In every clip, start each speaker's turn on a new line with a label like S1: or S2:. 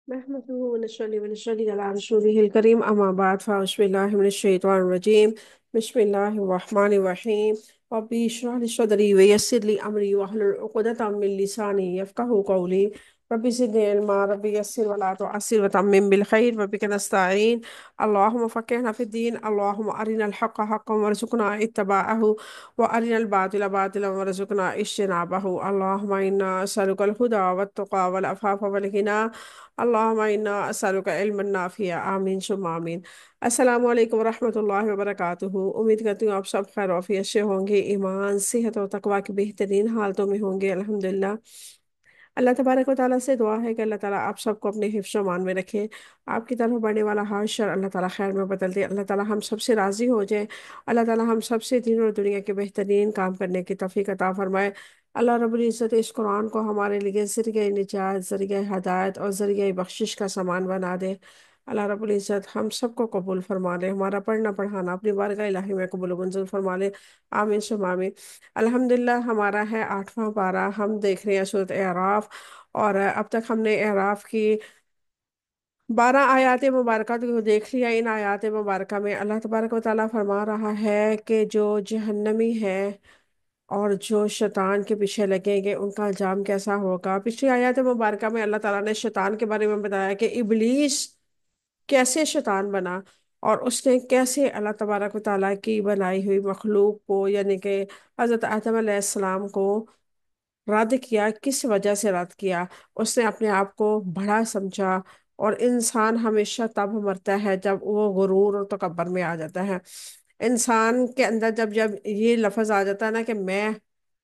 S1: نحمده ونصلي ونصلي على رسوله الكريم أما بعد فأعوذ بالله من الشيطان الرجيم. بسم الله الرحمن الرحيم. ربي اشرح لي صدري ويسر لي أمري واحلل عقدة من لساني يفقهوا قولي. ربي زدني علما ربي يسر ولا تعسر وتمم بالخير وبك نستعين. اللهم فقهنا في الدين، اللهم أرنا الحق حقا وارزقنا اتباعه، وأرنا الباطل باطلا وارزقنا اجتنابه. اللهم إنا أسألك الهدى والتقى والعفاف والغنى. اللهم إنا أسألك علما نافعا، آمین ثم آمین۔ السلام علیکم ورحمۃ اللہ وبرکاتہ۔ امید کرتی ہوں آپ سب خیر و عافیت سے ہوں گے، ایمان، صحت اور تقوی کی بہترین حالتوں میں ہوں گے الحمدللہ۔ اللہ تبارک و تعالیٰ سے دعا ہے کہ اللہ تعالیٰ آپ سب کو اپنے حفظ و امان میں رکھے، آپ کی طرف بڑھنے والا ہر شر اللہ تعالیٰ خیر میں بدل دے، اللہ تعالیٰ ہم سب سے راضی ہو جائے، اللہ تعالیٰ ہم سب سے دین اور دنیا کے بہترین کام کرنے کی توفیق عطا فرمائے۔ اللہ رب العزت اس قرآن کو ہمارے لیے ذریعہ نجات، ذریعہ ہدایت اور ذریعہ بخشش کا سامان بنا دے۔ اللہ رب العزت ہم سب کو قبول فرما لے، ہمارا پڑھنا پڑھانا اپنی بارگاہ الہی میں قبول و منظور فرما لے، آمین ثم آمین۔ الحمدللہ ہمارا ہے 8واں پارہ، ہم دیکھ رہے ہیں سورۃ اعراف، اور اب تک ہم نے اعراف کی 12 آیات مبارکہ کو دیکھ لیا۔ ان آیات مبارکہ میں اللہ تبارک و تعالیٰ فرما رہا ہے کہ جو جہنمی ہے اور جو شیطان کے پیچھے لگیں گے ان کا انجام کیسا ہوگا۔ پچھلی آیات مبارکہ میں اللہ تعالیٰ نے شیطان کے بارے میں بتایا کہ ابلیس کیسے شیطان بنا، اور اس نے کیسے اللہ تبارک و تعالیٰ کی بنائی ہوئی مخلوق کو، یعنی کہ حضرت آدم علیہ السلام کو رد کیا۔ کس وجہ سے رد کیا؟ اس نے اپنے آپ کو بڑا سمجھا، اور انسان ہمیشہ تب مرتا ہے جب وہ غرور اور تکبر میں آ جاتا ہے۔ انسان کے اندر جب جب یہ لفظ آ جاتا ہے نا کہ میں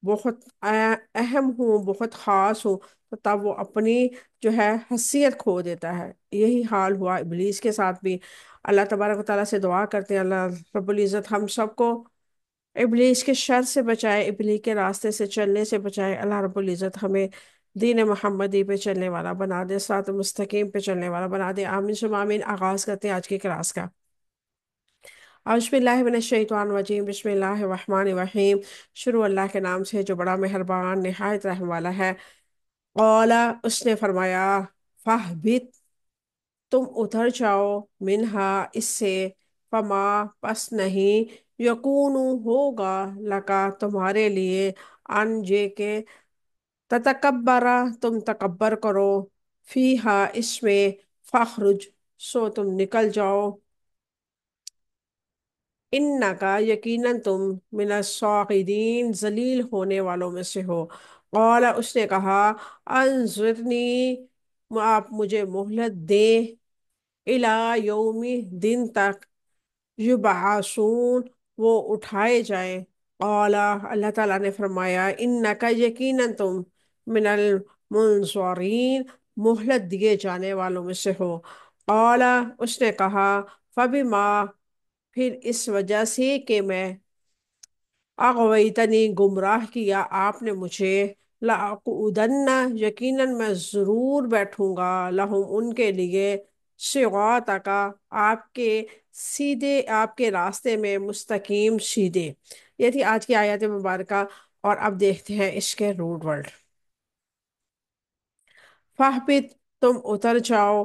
S1: بہت اہم ہوں، بہت خاص ہوں، تو تب وہ اپنی جو ہے حیثیت کھو دیتا ہے۔ یہی حال ہوا ابلیس کے ساتھ بھی۔ اللہ تبارک و تعالیٰ سے دعا کرتے ہیں اللہ رب العزت ہم سب کو ابلیس کے شر سے بچائے، ابلیس کے راستے سے چلنے سے بچائے۔ اللہ رب العزت ہمیں دین محمدی پہ چلنے والا بنا دے، صراط مستقیم پہ چلنے والا بنا دے، آمین ثم آمین۔ آغاز کرتے ہیں آج کی کلاس کا۔ اعوذ باللہ من الشیطان الرجیم، بسم اللہ الرحمن الرحیم۔ شروع اللہ کے نام سے جو بڑا مہربان نہایت رحم والا ہے۔ قال، اس نے فرمایا، فاہبط، تم اتر جاؤ، منہا، اس سے، فما، پس نہیں، یکون، ہوگا، لکا، تمہارے لیے، ان، جے کے، تتکبرا، تم تکبر کرو، فیہا، اس میں، فاخرج، سو تم نکل جاؤ، انکا، یقیناً تم، من الصاغرین، ذلیل ہونے والوں میں سے ہو۔ قال، اس نے کہا، انظرنی، آپ مجھے مہلت دیں، الی یوم، دن تک، یبعثون، وہ اٹھائے جائیں۔ قال، اللہ تعالیٰ نے فرمایا، انکا، یقیناً تم، من المنظرین، مہلت دیے جانے والوں میں سے ہو۔ قال، اس نے کہا، فبما، پھر اس وجہ سے کہ میں، اغویتنی، گمراہ کیا آپ نے مجھے، لأقعدن، یقیناً میں ضرور بیٹھوں گا، لہم، ان کے لیے، صراطک، آپ کے سیدھے، آپ کے راستے میں، مستقیم، سیدھے۔ یہ تھی آج کی آیت مبارکہ، اور اب دیکھتے ہیں اس کے روٹ ورڈ۔ فاہبط، تم اتر جاؤ،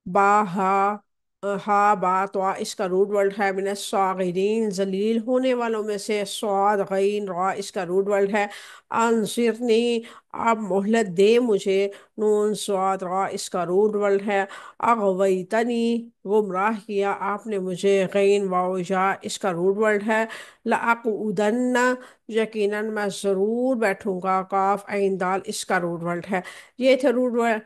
S1: با، ہا، با، تو اس کا روٹ ورڈ ہے، من الصاغرین، ذلیل ہونے والوں میں سے، صاد، غین، را، اس کا روٹ ورڈ ہے، انظرنی، آپ مہلت دے مجھے، نون، صاد، را، اس کا روٹ ورڈ ہے، اغویتنی، گمراہ کیا آپ نے مجھے، غین، واو، یا، اس کا روٹ ورڈ ہے، لأقعدن، یقیناً میں ضرور بیٹھوں گا، کاف، عین، دال، اس کا روٹ ورڈ ہے۔ یہ تھے روٹ ورڈ۔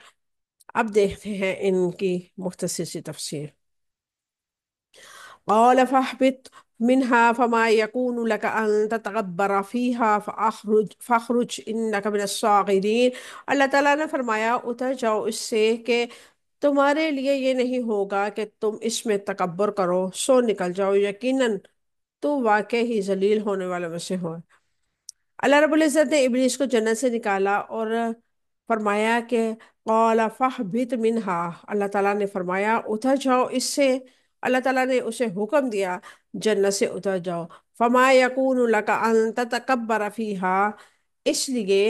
S1: اب دیکھتے ہیں ان کی مختصر سی تفسیر۔ قال فاهبط منها فما يكون لك أن تتغبر فيها فاخرج إنك من الصاغرين۔ اللہ تعالیٰ نے فرمایا، اتر جاؤ اس سے کہ تمہارے لیے یہ نہیں ہوگا کہ تم اس میں تکبر کرو، سو نکل جاؤ، یقیناً تو واقع ہی ذلیل ہونے والوں میں سے ہو۔ اللہ رب العزت نے ابلیس کو جنت سے نکالا اور فرمایا کہ قال فاہبط منہا، اللہ تعالیٰ نے فرمایا اتر جاؤ اس سے۔ اللہ تعالیٰ نے اسے حکم دیا جنت سے اتر جاؤ۔ فما یکون لک ان تتکبر فیہا، اس لیے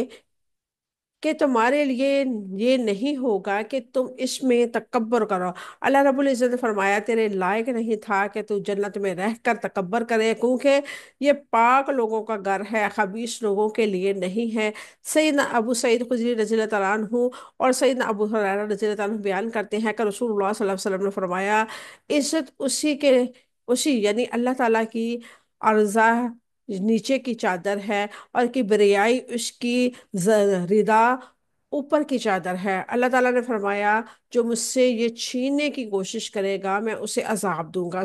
S1: کہ تمہارے لیے یہ نہیں ہوگا کہ تم اس میں تکبر کرو۔ اللہ رب العزت نے فرمایا تیرے لائق نہیں تھا کہ تو جنت میں رہ کر تکبر کرے، کیونکہ یہ پاک لوگوں کا گھر ہے، خبیث لوگوں کے لیے نہیں ہے۔ سیدنا ابو سعید خدری رضی اللہ تعالیٰ عنہ اور سیدنا ابو ہریرہ رضی اللہ تعالیٰ عنہ بیان کرتے ہیں کہ رسول اللہ صلی اللہ علیہ وسلم نے فرمایا عزت اسی یعنی اللہ تعالیٰ کی ارضا نیچے کی چادر ہے، اور کبریائی اس کی ردا اوپر کی چادر ہے۔ اللہ تعالیٰ نے فرمایا جو مجھ سے یہ چھیننے کی کوشش کرے گا میں اسے عذاب دوں گا۔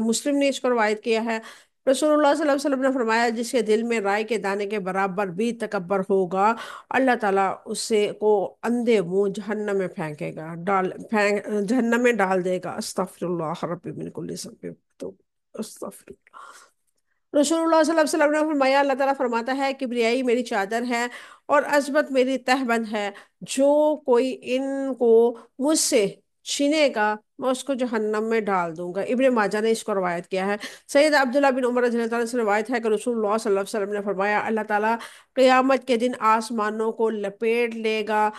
S1: مسلم نے اس کو روایت کیا ہے۔ رسول اللہ صلی اللہ علیہ وسلم نے فرمایا جس کے دل میں رائے کے دانے کے برابر بھی تکبر ہوگا، اللہ تعالیٰ اسے کو اندھے منہ جہنم میں پھینکے گا، جہنم میں ڈال دے گا۔ استغفر اللہ ربی من کل ذنب، تو استغفر اللہ۔ رسول اللہ صلی اللہ علیہ وسلم نے فرمایا اللہ تعالیٰ فرماتا ہے کبریائی میری چادر ہے اور عظمت میری تہبند ہے، جو کوئی ان کو مجھ سے چھینے گا میں اس کو جہنم میں ڈال دوں گا۔ ابن ماجہ نے اس کو روایت کیا ہے۔ سید عبداللہ بن عمر رضی اللہ عنہ سے روایت ہے کہ رسول اللہ صلی اللہ علیہ وسلم نے فرمایا اللہ تعالیٰ قیامت کے دن آسمانوں کو لپیٹ لے گا،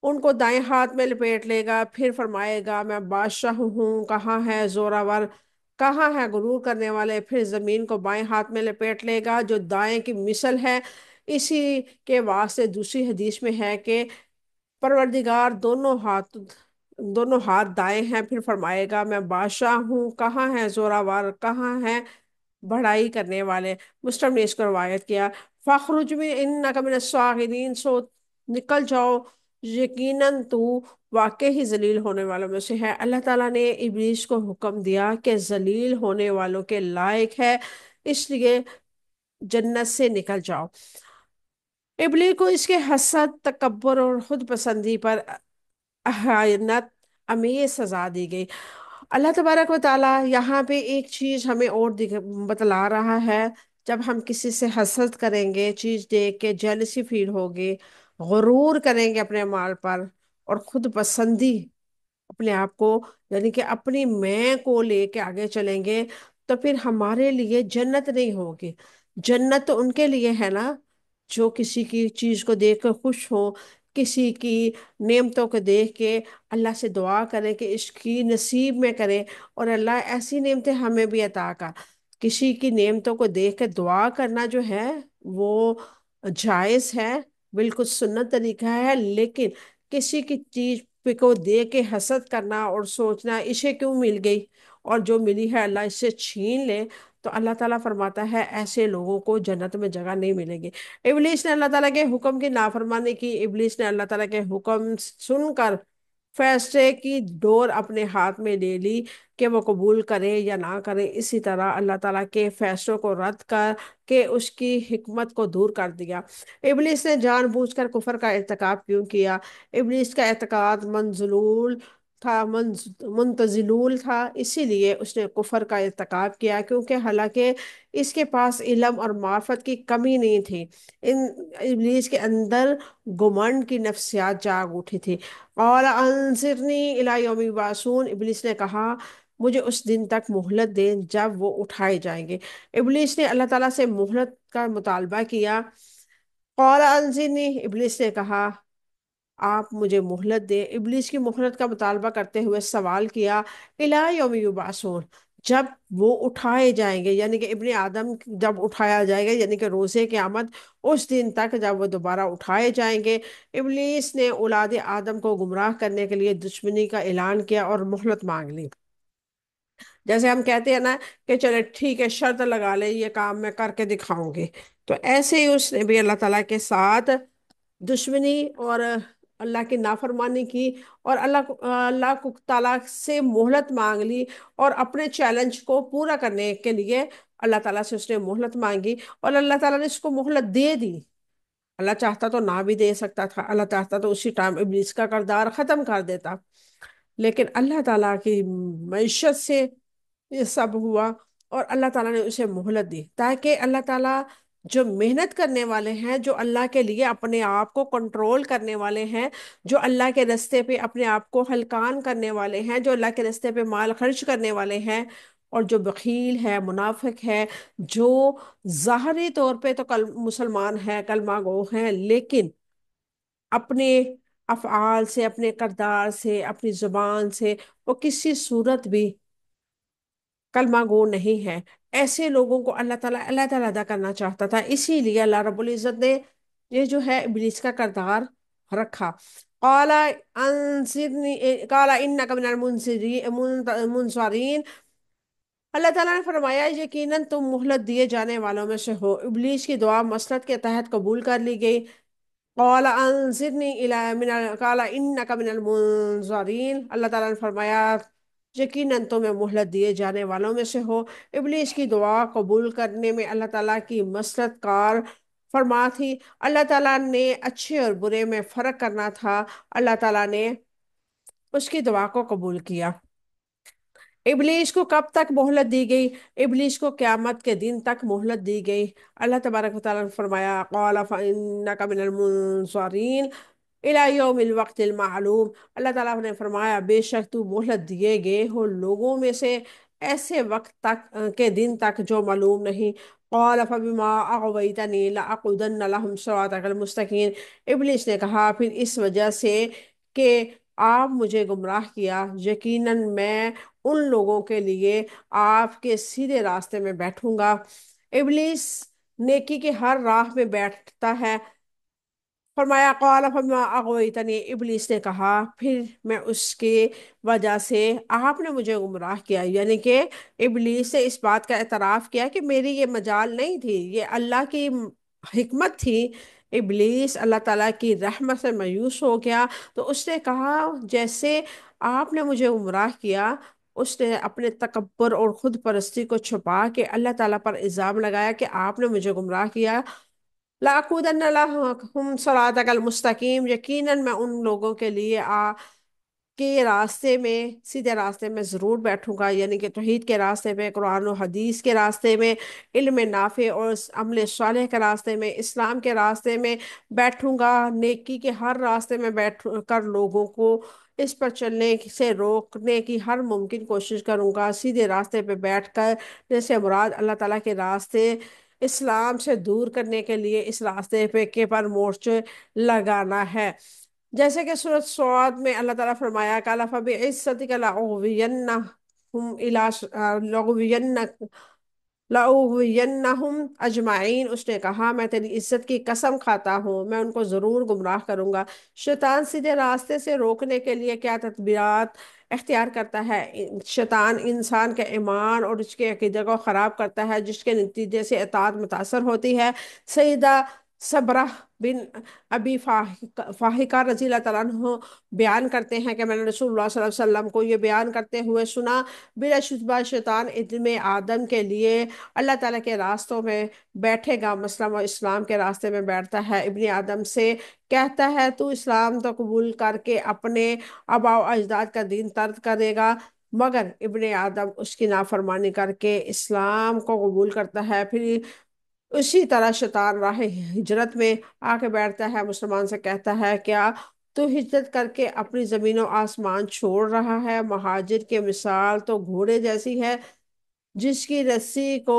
S1: ان کو دائیں ہاتھ میں لپیٹ لے گا، پھر فرمائے گا میں بادشاہ ہوں، کہاں ہے زوراور، کہاں ہے غرور کرنے والے، پھر زمین کو بائیں ہاتھ میں لپیٹ لے گا جو دائیں کی مثل ہے۔ اسی کے واسطے دوسری حدیث میں ہے کہ پروردگار دونوں ہاتھ دائیں ہیں، پھر فرمائے گا میں بادشاہ ہوں، کہاں ہے زوراور، کہاں ہے بڑائی کرنے والے۔ مسلم نے اس کو روایت کیا فخرج میں انک من الصاغرین، سو نکل جاؤ، یقیناً تو واقعی ذلیل ہونے والوں میں سے ہے۔ اللہ تعالیٰ نے ابلیس کو حکم دیا کہ ذلیل ہونے والوں کے لائق ہے، اس لیے جنت سے نکل جاؤ۔ ابلیس کو اس کے حسد، تکبر اور خود پسندی پر اہانت امیز سزا دی گئی۔ اللہ تبارک و تعالیٰ یہاں پہ ایک چیز ہمیں اور بتلا رہا ہے، جب ہم کسی سے حسد کریں گے، چیز دیکھ کے جیلسی فیل ہوگی، غرور کریں گے اپنے مال پر، اور خود پسندی اپنے آپ کو یعنی کہ اپنی میں کو لے کے آگے چلیں گے، تو پھر ہمارے لیے جنت نہیں ہوگی۔ جنت تو ان کے لیے ہے نا جو کسی کی چیز کو دیکھ کر خوش ہو، کسی کی نعمتوں کو دیکھ کے اللہ سے دعا کرے کہ اس کی نصیب میں کرے، اور اللہ ایسی نعمتیں ہمیں بھی عطا کر۔ کسی کی نعمتوں کو دیکھ کے دعا کرنا جو ہے وہ جائز ہے، بالکل سنت طریقہ ہے، لیکن کسی کی چیز کو دیکھ کے حسد کرنا اور سوچنا اسے کیوں مل گئی اور جو ملی ہے اللہ اس سے چھین لے، تو اللہ تعالیٰ فرماتا ہے ایسے لوگوں کو جنت میں جگہ نہیں ملے گی۔ ابلیس نے اللہ تعالیٰ کے حکم کی نافرمانی کی، ابلیس نے اللہ تعالیٰ کے حکم سن کر فیصلے کی ڈور اپنے ہاتھ میں لے لی کہ وہ قبول کرے یا نہ کرے۔ اسی طرح اللہ تعالیٰ کے فیصلوں کو رد کر کے اس کی حکمت کو دور کر دیا۔ ابلیس نے جان بوجھ کر کفر کا ارتکاب کیوں کیا؟ ابلیس کا اعتقاد منتزلول تھا، اسی لیے اس نے کفر کا ارتکاب کیا، کیونکہ حالانکہ اس کے پاس علم اور معرفت کی کمی نہیں تھی، ابلیس کے اندر گمنڈ کی نفسیات جاگ اٹھی تھی۔ قال انظرنی الی یوم یبعثون، ابلیس نے کہا مجھے اس دن تک مہلت دیں جب وہ اٹھائے جائیں گے۔ ابلیس نے اللہ تعالیٰ سے مہلت کا مطالبہ کیا۔ قال انظرنی، ابلیس نے کہا آپ مجھے مہلت دیں۔ ابلیس کی مہلت کا مطالبہ کرتے ہوئے سوال کیا الی یوم یبعثون، جب وہ اٹھائے جائیں گے، یعنی کہ ابن آدم جب اٹھایا جائے گا، یعنی کہ روزے قیامت، اس دن تک جب وہ دوبارہ اٹھائے جائیں گے۔ ابلیس نے اولاد آدم کو گمراہ کرنے کے لیے دشمنی کا اعلان کیا اور مہلت مانگ لی۔ جیسے ہم کہتے ہیں نا کہ چلے ٹھیک ہے شرط لگا لے یہ کام میں کر کے دکھاؤں گے، تو ایسے ہی اس نے بھی اللہ تعالیٰ کے ساتھ دشمنی اور اللہ کی نافرمانی کی، اور اللہ تعالیٰ سے مہلت مانگ لی، اور اپنے چیلنج کو پورا کرنے کے لیے اللہ تعالیٰ سے اس نے مہلت مانگی، اور اللہ تعالیٰ نے اس کو مہلت دے دی۔ اللہ چاہتا تو نہ بھی دے سکتا تھا، اللہ چاہتا تو اسی ٹائم ابلیس کا کردار ختم کر دیتا، لیکن اللہ تعالیٰ کی معیشت سے یہ سب ہوا، اور اللہ تعالیٰ نے اسے مہلت دی تاکہ اللہ تعالیٰ جو محنت کرنے والے ہیں، جو اللہ کے لیے اپنے آپ کو کنٹرول کرنے والے ہیں، جو اللہ کے رستے پہ اپنے آپ کو ہلکان کرنے والے ہیں، جو اللہ کے رستے پہ مال خرچ کرنے والے ہیں، اور جو بخیل ہے، منافق ہے، جو ظاہری طور پہ تو مسلمان ہے، کلمہ گو ہیں، لیکن اپنے افعال سے، اپنے کردار سے، اپنی زبان سے وہ کسی صورت بھی کلمہ گو نہیں ہے۔ ایسے لوگوں کو اللہ تعالیٰ علیحدہ علیحدہ کرنا چاہتا تھا، اسی لیے اللہ رب العزت نے یہ جو ہے ابلیس کا کردار رکھا۔ قال انصرنی، قال انک من المنظرین، اللہ تعالیٰ نے فرمایا یقیناً تم مہلت دیے جانے والوں میں سے ہو۔ ابلیس کی دعا مسلط کے تحت قبول کر لی گئی۔ قال انظرنی قال انک من المنظرین، اللہ تعالیٰ نے فرمایا یقیناً تمہیں مہلت دیے جانے والوں میں سے ہو۔ ابلیس کی دعا قبول کرنے میں اللہ تعالیٰ کی مسرت کار فرما تھی۔ اللہ تعالیٰ نے اچھے اور برے میں فرق کرنا تھا، اللہ تعالیٰ نے اس کی دعا کو قبول کیا۔ ابلیس کو کب تک مہلت دی گئی؟ ابلیس کو قیامت کے دن تک مہلت دی گئی۔ اللہ تبارک و تعالیٰ نے فرمایا قال فإنک من المنظرین الی یوم الوقت المعلوم، اللہ تعالیٰ نے فرمایا بے شک تو مہلت دیے گئے ہو لوگوں میں سے ایسے وقت تک کے دن تک جو معلوم نہیں۔ قال فبما اغویتنی لاقعدن لهم صراطک المستقیم، ابلیس نے کہا پھر اس وجہ سے کہ آپ مجھے گمراہ کیا، یقیناً میں ان لوگوں کے لیے آپ کے سیدھے راستے میں بیٹھوں گا۔ ابلیس نیکی کے ہر راہ میں بیٹھتا ہے۔ فرمایا قال فبما اغویتنی، ابلیس نے کہا پھر میں اس کی وجہ سے آپ نے مجھے گمراہ کیا، یعنی کہ ابلیس نے اس بات کا اعتراف کیا کہ میری یہ مجال نہیں تھی، یہ اللہ کی حکمت تھی۔ ابلیس اللہ تعالیٰ کی رحمت سے مایوس ہو گیا، تو اس نے کہا جیسے آپ نے مجھے گمراہ کیا، اس نے اپنے تکبر اور خود پرستی کو چھپا کے اللہ تعالیٰ پر الزام لگایا کہ آپ نے مجھے گمراہ کیا۔ لَأَقْعُدَنَّ لَهُمْ صِرَاطَكَ الْمُسْتَقِيمَ، یقیناً میں ان لوگوں کے لیے کے راستے میں، سیدھے راستے میں ضرور بیٹھوں گا، یعنی کہ توحید کے راستے میں، قرآن و حدیث کے راستے میں، علم نافع اور عمل صالح کے راستے میں، اسلام کے راستے میں بیٹھوں گا، نیکی کے ہر راستے میں بیٹھ کر لوگوں کو اس پر چلنے سے روکنے کی ہر ممکن کوشش کروں گا۔ سیدھے راستے پہ بیٹھ کر جیسے مراد اللہ تعالیٰ کے راستے اسلام سے دور کرنے کے لیے اس راستے پہ کے پر مورچے لگانا ہے۔ جیسے کہ سورۃ صاد میں اللہ تعالیٰ فرمایا قال فبعزتک لأغوینہم اجمعین، اس نے کہا میں تیری عزت کی قسم کھاتا ہوں میں ان کو ضرور گمراہ کروں گا۔ شیطان سیدھے راستے سے روکنے کے لیے کیا تدبیرات اختیار کرتا ہے؟ شیطان انسان کے ایمان اور اس کے عقیدے کو خراب کرتا ہے، جس کے نتیجے سے اطاعت متاثر ہوتی ہے۔ سیدہ صبرہ بن ابی فاحقہ رضی اللہ تعالیٰ عنہ بیان کرتے ہیں کہ میں نے رسول اللہ صلی اللہ علیہ وسلم کو یہ بیان کرتے ہوئے سنا بلا شبہ شیطان ابن آدم کے لیے اللہ تعالیٰ کے راستوں میں بیٹھے گا، مثلا وہ اسلام کے راستے میں بیٹھتا ہے، ابن آدم سے کہتا ہے تو اسلام تو قبول کر کے اپنے آباء و اجداد کا دین ترک کرے گا، مگر ابن آدم اس کی نافرمانی کر کے اسلام کو قبول کرتا ہے۔ پھر اسی طرح شیطان راہ ہجرت میں آ کے بیٹھتا ہے، مسلمان سے کہتا ہے کیا تو ہجرت کر کے اپنی زمین و آسمان چھوڑ رہا ہے؟ مہاجر کی مثال تو گھوڑے جیسی ہے جس کی رسی کو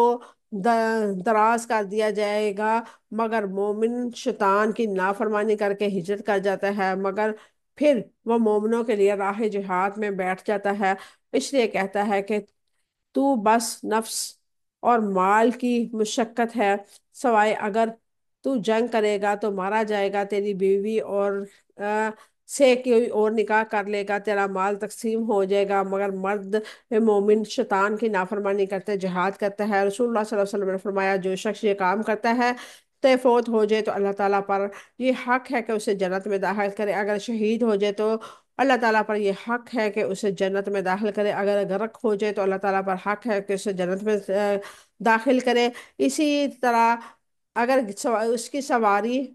S1: دراز کر دیا جائے گا، مگر مومن شیطان کی نافرمانی کر کے ہجرت کر جاتا ہے، مگر پھر وہ مومنوں کے لیے راہ جہاد میں بیٹھ جاتا ہے۔ اس لیے کہتا ہے کہ تو بس نفس اور مال کی مشقت ہے، سوائے اگر تو جنگ کرے گا تو مارا جائے گا، تیری بیوی اور سے کوئی اور نکاح کر لے گا، تیرا مال تقسیم ہو جائے گا، مگر مرد مومن شیطان کی نافرمانی کرتے جہاد کرتا ہے۔ رسول اللہ صلی اللہ علیہ وسلم نے فرمایا جو شخص یہ کام کرتا ہے تے فوت ہو جائے تو اللہ تعالیٰ پر یہ حق ہے کہ اسے جنت میں داخل کرے، اگر شہید ہو جائے تو اللہ تعالیٰ پر یہ حق ہے کہ اسے جنت میں داخل کرے، اگر غرق ہو جائے تو اللہ تعالیٰ پر حق ہے کہ اسے جنت میں داخل کرے۔ اسی طرح اگر اس کی سواری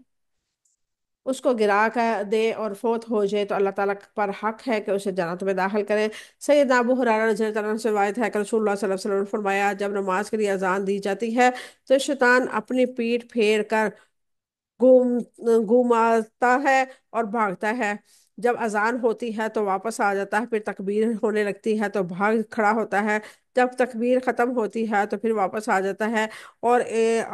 S1: اس کو گرا کر دے اور فوت ہو جائے تو اللہ تعالیٰ پر حق ہے کہ اسے جنت میں داخل کرے۔ سیدنا ابو ہریرہ رضی اللہ عنہ سے روایت ہے کہ رسول اللہ صلی اللہ علیہ وسلم نے فرمایا جب نماز کے لیے اذان دی جاتی ہے تو شیطان اپنی پیٹھ پھیر کر گھوماتا ہے اور بھاگتا ہے، جب اذان ہوتی ہے تو واپس آ جاتا ہے، پھر تکبیر ہونے لگتی ہے تو بھاگ کھڑا ہوتا ہے، جب تکبیر ختم ہوتی ہے تو پھر واپس آ جاتا ہے، اور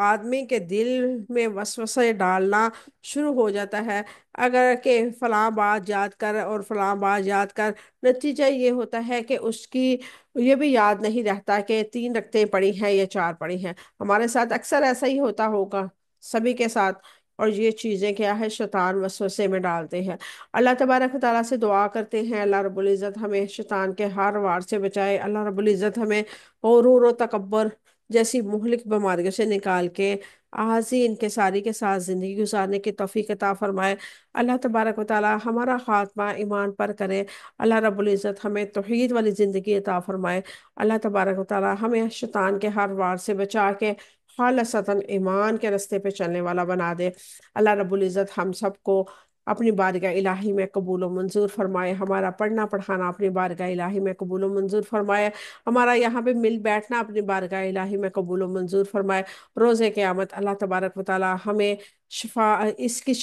S1: آدمی کے دل میں وسوسے ڈالنا شروع ہو جاتا ہے، اگر کہ فلاں بات یاد کر اور فلاں بات یاد کر۔ نتیجہ یہ ہوتا ہے کہ اس کی یہ بھی یاد نہیں رہتا کہ 3 رکعتیں پڑھی ہیں یا 4 پڑھی ہیں۔ ہمارے ساتھ اکثر ایسا ہی ہوتا ہوگا، سبھی کے ساتھ، اور یہ چیزیں کیا ہے، شیطان وسوسے میں ڈالتے ہیں۔ اللہ تبارک و تعالیٰ سے دعا کرتے ہیں اللہ رب العزت ہمیں شیطان کے ہر وار سے بچائے، اللہ رب العزت ہمیں غرور و تکبر جیسی مہلک بیماریوں سے نکال کے عاجزی انکساری کے ساتھ زندگی گزارنے کی توفیق عطا فرمائے۔ اللہ تبارک و تعالیٰ ہمارا خاتمہ ایمان پر کرے، اللہ رب العزت ہمیں توحید والی زندگی عطا فرمائے، اللہ تبارک و تعالیٰ ہمیں شیطان کے ہر وار سے بچا کے خالصتاً ایمان کے رستے پہ چلنے والا بنا دے۔ اللہ رب العزت ہم سب کو اپنی بارگاہ الہی میں قبول و منظور فرمائے، ہمارا پڑھنا پڑھانا اپنی بارگاہ الہی میں قبول و منظور فرمائے، ہمارا یہاں پہ مل بیٹھنا اپنی بارگاہ الہی میں قبول و منظور فرمائے۔ روز قیامت اللہ تبارک و تعالی ہمیں شفا اس کی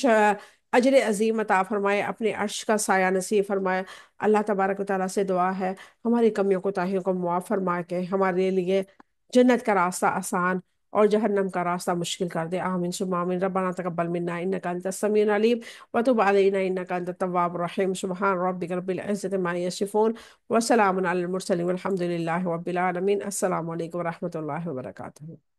S1: اجر عظیم عطا فرمائے، اپنے عرش کا سایہ نصیب فرمائے۔ اللہ تبارک و تعالیٰ سے دعا ہے ہماری کمیوں کوتاہیوں کو معاف فرما کے ہمارے لیے جنت کا راستہ آسان اور جہنم کا راستہ مشکل کر دے، آمین ثم آمین۔ ربنا تقبل منا انک انت السمیع العلیم وتب علینا انک انت التواب الرحیم، سبحان ربک رب العزۃ عما یصفون وسلام علی المرسلین والحمد للہ رب العالمین۔ السلام علیکم ورحمۃ اللہ وبرکاتہ۔